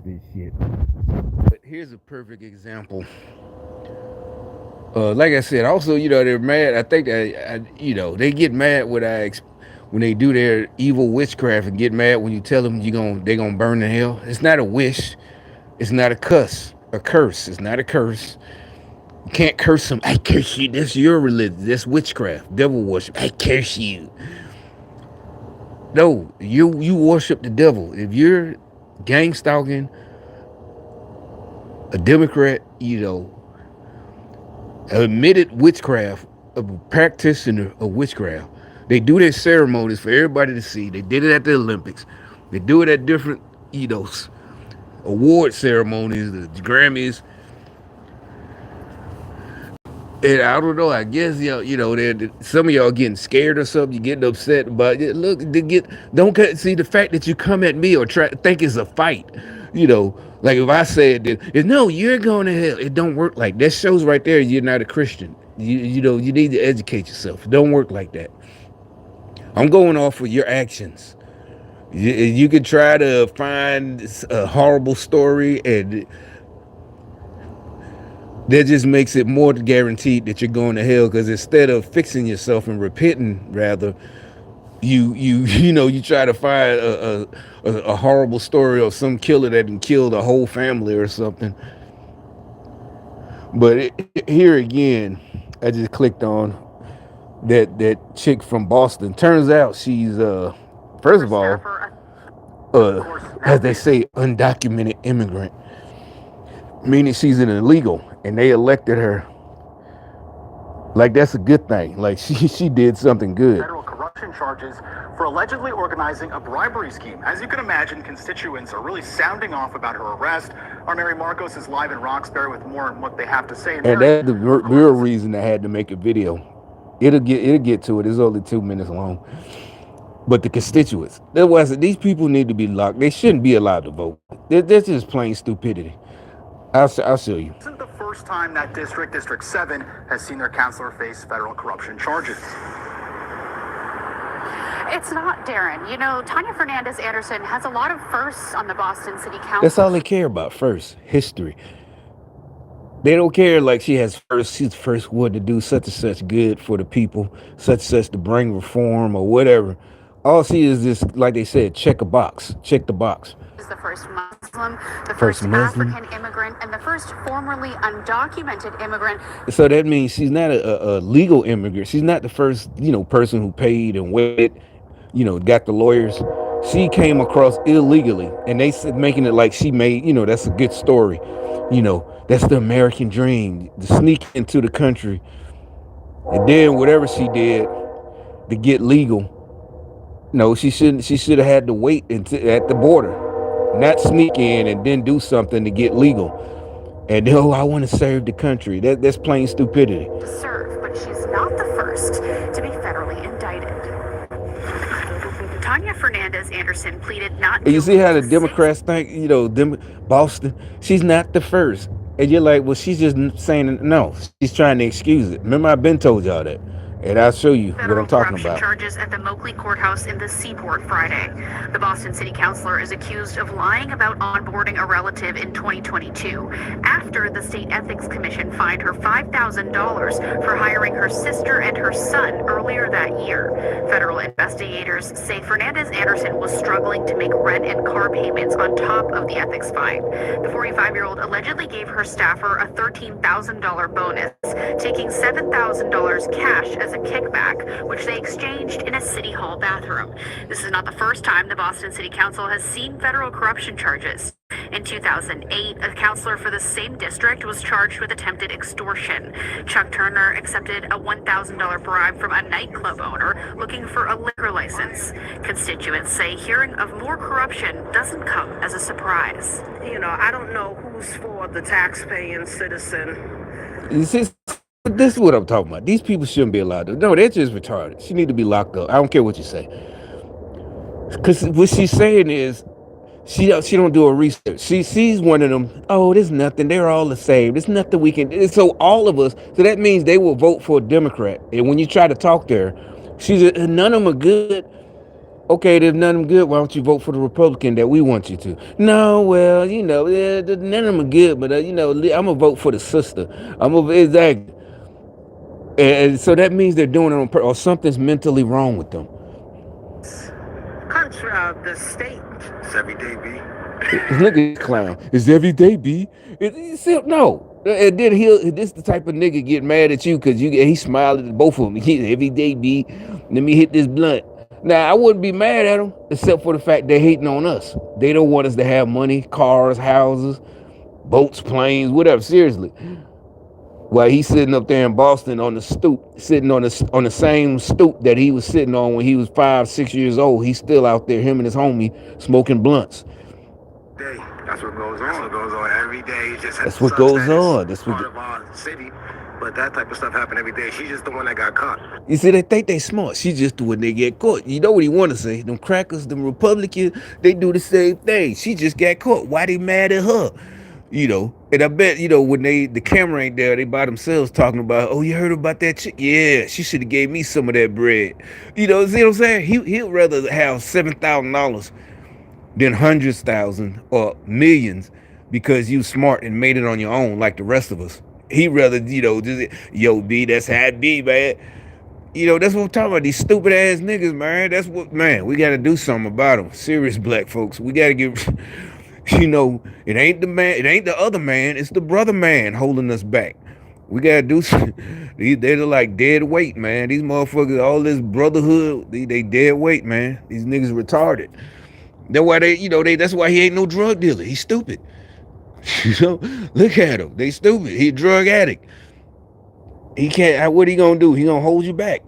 this shit. But here's a perfect example. Like I said, also, they're mad. I think that, they get mad when they do their evil witchcraft and get mad when you tell them they're gonna burn in hell. It's not a wish. It's not a curse. It's not a curse. You can't curse them. I curse you. That's your religion. That's witchcraft, devil worship. I curse you. No, you worship the devil. If you're gang stalking a Democrat, admitted witchcraft, a practitioner of witchcraft. They do their ceremonies for everybody to see. They did it at the Olympics. They do it at different, you know, award ceremonies, the Grammys. And I don't know. I guess some of y'all getting scared or something. You getting upset about it. Look, don't see the fact that you come at me or try think it's a fight. Like if I said that, no, you're going to hell. It don't work like that. Shows right there you're not a Christian. You need to educate yourself. It don't work like that. I'm going off of your actions. You could try to find a horrible story, and that just makes it more guaranteed that you're going to hell. Because instead of fixing yourself and repenting, rather, you try to find a horrible story of some killer that killed a whole family or something. But here again, I just clicked on that chick from Boston. Turns out she's first of all, as they say, undocumented immigrant, meaning she's an illegal, and they elected her. Like that's a good thing. Like she did something good. Federal corruption charges for allegedly organizing a bribery scheme. As you can imagine, constituents are really sounding off about her arrest. Our Mary Marcos is live in Roxbury with more on what they have to say. And that's the real reason I had to make a video. It'll get to it. It's only 2 minutes long. But the constituents, that's why I said these people need to be locked. They shouldn't be allowed to vote. That's just plain stupidity. I'll show you. This isn't the first time that District 7, has seen their councilor face federal corruption charges. It's not, Darren. Tanya Fernandez Anderson has a lot of firsts on the Boston City Council. That's all they care about first, history. They don't care like she's the first one to do such and such good for the people, such and such to bring reform or whatever. All she is just, like they said, check a box. Check the box. She's the first Muslim, the first African immigrant, and the first formerly undocumented immigrant. So that means she's not a legal immigrant. She's not the first, person who paid and waited, got the lawyers. She came across illegally, and they said making it like she made, that's a good story. That's the American dream, to sneak into the country, and then whatever she did to get legal. No, she shouldn't. She should have had to wait at the border, not sneak in and then do something to get legal. And I want to serve the country. That's plain stupidity. To serve, but she's not the first to be federally indicted. Tanya Fernandez Anderson pleaded not. And you see how the Democrats think, Boston. She's not the first, and you're like, well, she's just saying no. She's trying to excuse it. Remember, I've been told y'all that. And I'll show you what I'm talking about. Charges at the Moakley Courthouse in the Seaport Friday. The Boston City Councilor is accused of lying about onboarding a relative in 2022 after the State Ethics Commission fined her $5,000 for hiring her sister and her son earlier that year. Federal investigators say Fernandez Anderson was struggling to make rent and car payments on top of the ethics fine. The 45-year-old allegedly gave her staffer a $13,000 bonus, taking $7,000 cash as a kickback, which they exchanged in a City Hall bathroom. This is not the first time the Boston City Council has seen federal corruption charges. In 2008, a councilor for the same district was charged with attempted extortion. Chuck Turner accepted a $1,000 bribe from a nightclub owner looking for a liquor license. Constituents say hearing of more corruption doesn't come as a surprise. I don't know who's for the taxpaying citizen. This is what I'm talking about. These people shouldn't be allowed to. No, they're just retarded. She need to be locked up. I don't care what you say. Because what she's saying is she don't do a research. She sees one of them. Oh, there's nothing. They're all the same. There's nothing we can. So all of us. So that means they will vote for a Democrat. And when you try to talk to her, none of them are good. Okay, there's none of them good. Why don't you vote for the Republican that we want you to? No, well, none of them are good, but I'm gonna vote for the sister. I'm gonna exactly, and so that means they're doing it on purpose, or something's mentally wrong with them. Contra the state. It's every day, B. Look at this clown. It's every day, B. No. And then this the type of nigga get mad at you because he smiled at both of them. He every day, B. Let me hit this blunt. Now I wouldn't be mad at them except for the fact they're hating on us. They don't want us to have money, cars, houses, boats, planes, whatever. Seriously. While he's sitting up there in Boston on the stoop, sitting on the same stoop that he was sitting on when he was 5, 6 years old, he's still out there, him and his homie, smoking blunts. Day. That's what goes on. That's what goes on every day. That's what goes on. That's part of our city. But that type of stuff happen every day. She's just the one that got caught. You see, they think they smart. She's just the one they get caught. You know what he want to say? Them crackers, them Republicans, they do the same thing. She just got caught. Why they mad at her? And I bet, when the camera ain't there, they by themselves talking about, oh, you heard about that chick? Yeah, she should have gave me some of that bread. See what I'm saying? He'll rather have $7,000 than hundreds thousand or millions because you smart and made it on your own like the rest of us. He'd rather, just, yo, B, that's how it be, man. That's what I'm talking about. These stupid ass niggas, man. That's what, man, we got to do something about them. Serious black folks. We got to get, it ain't the man, it ain't the other man, it's the brother man holding us back. We got to do something. They're like dead weight, man. These motherfuckers, all this brotherhood, they dead weight, man. These niggas retarded. That's why that's why he ain't no drug dealer. He's stupid. Look at him. They stupid. He a drug addict. He can't, what he gonna do? He gonna hold you back.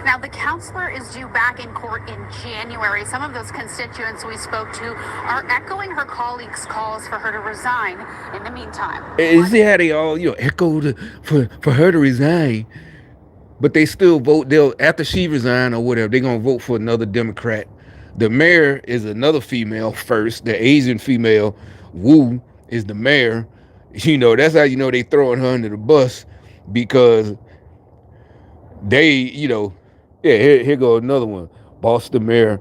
Now, the counselor is due back in court in January. Some of those constituents we spoke to are echoing her colleagues' calls for her to resign in the meantime. You see how they all, echoed for her to resign, but they still vote. After she resign or whatever, they're gonna vote for another Democrat. The mayor is another female first. The Asian female, Wu, is the mayor. That's how they throwing her under the bus because they, yeah, here go another one. Boston mayor,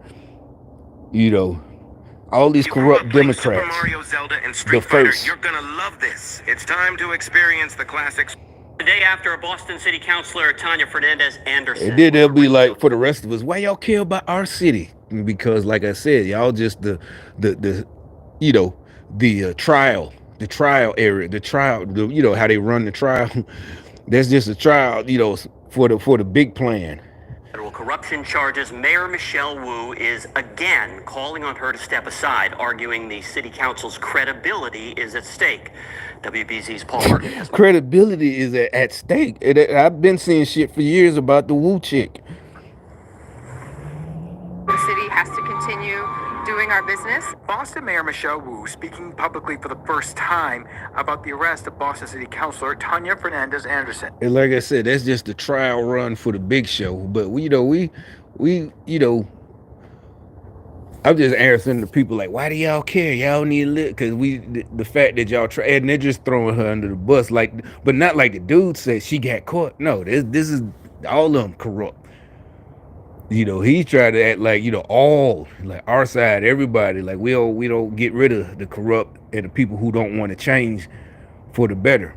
all these corrupt Democrats. Super Mario, Zelda, and Street The Fighter, first. you're gonna love this. It's time to experience the classics. The day after, Boston City Councilor Tanya Fernandez Anderson. And then they'll be like, for the rest of us, why y'all care about our city? Because, like I said, y'all just the trial area, the trial, how they run the trial. That's just a trial, for the big plan. Federal corruption charges. Mayor Michelle Wu is again calling on her to step aside, arguing the city council's credibility is at stake. WBZ's Paul Murphy has more. Credibility is at stake. I've been seeing shit for years about the Wu chick. The city has to continue doing our business. Boston Mayor Michelle Wu speaking publicly for the first time about the arrest of Boston City Councilor Tanya Fernandez Anderson. And like I said, that's just the trial run for the big show. But I'm just answering the people like, why do y'all care? Y'all need to live because the fact that y'all try, and they're just throwing her under the bus, but not like the dude said she got caught. No, this is all of them corrupt. He tried to act like, all like our side, everybody, like we don't get rid of the corrupt and the people who don't want to change for the better.